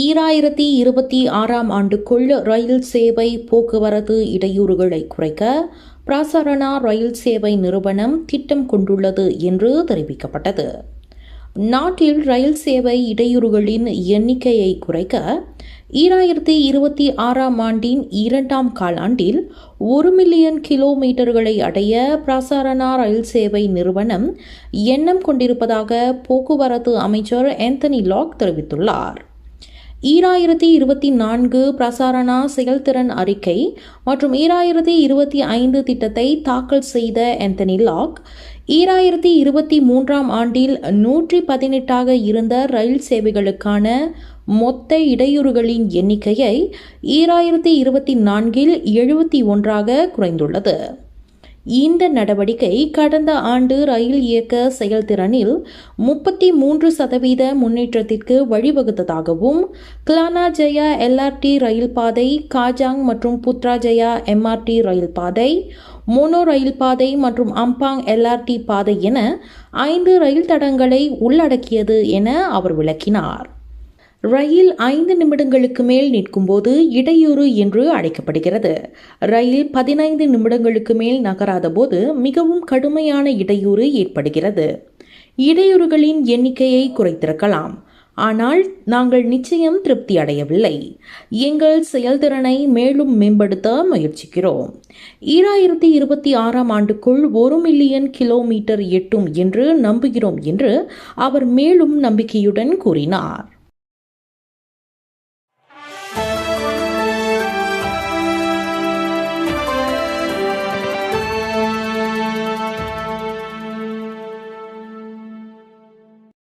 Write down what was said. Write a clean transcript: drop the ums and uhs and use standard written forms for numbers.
2026ஆம் ஆண்டுக்குள் ரயில் சேவை போக்குவரத்து இடையூறுகளை குறைக்க பிரசரணா ரயில் சேவை நிறுவனம் திட்டம் கொண்டுள்ளது என்று தெரிவிக்கப்பட்டது. நாட்டில் ரயில் சேவை இடையூறுகளின் எண்ணிக்கையை குறைக்க 2026ஆம் ஆண்டின் 2ஆம் காலாண்டில் 1 மில்லியன் கிலோமீட்டர்களை அடைய பிரசரணா ரயில் சேவை நிறுவனம் எண்ணம் கொண்டிருப்பதாக போக்குவரத்து அமைச்சர் ஆந்தனி லாக் தெரிவித்துள்ளார். 2024 பிரசாரணா செயல்திறன் அறிக்கை மற்றும் 2025 திட்டத்தை தாக்கல் செய்த ஆந்தனி லாக் 2023ஆம் ஆண்டில் 118ஆக இருந்த ரயில் சேவைகளுக்கான மொத்த இடையூறுகளின் எண்ணிக்கையை 2024இல் 71ஆக குறைந்துள்ளது. இந்த நடவடிக்கை கடந்த ஆண்டு ரயில் இயக்க செயல்திறனில் 33% முன்னேற்றத்திற்கு வழிவகுத்ததாகவும் கிளானா ஜெயா LRT ரயில் பாதை, காஜாங் மற்றும் புத்ராஜயா MRT ரயில் பாதை, மோனோ ரயில் பாதை மற்றும் அம்பாங் LRT பாதை என 5 ரயில் தடங்களை உள்ளடக்கியது என அவர் விளக்கினார். ரயில் 5 நிமிடங்களுக்கு மேல் நிற்கும்போது இடையூறு என்று அழைக்கப்படுகிறது. ரயில் 15 நிமிடங்களுக்கு மேல் நகராத போது மிகவும் கடுமையான இடையூறு ஏற்படுகிறது. இடையூறுகளின் எண்ணிக்கையை குறைத்திருக்கலாம், ஆனால் நாங்கள் நிச்சயம் திருப்தி அடையவில்லை. எங்கள் செயல்திறனை மேலும் மேம்படுத்த முயற்சிக்கிறோம். 2026ஆம் ஆண்டுக்குள் 1 மில்லியன் கிலோமீட்டர் எட்டும் என்று நம்புகிறோம் என்று அவர் மேலும் நம்பிக்கையுடன் கூறினார்.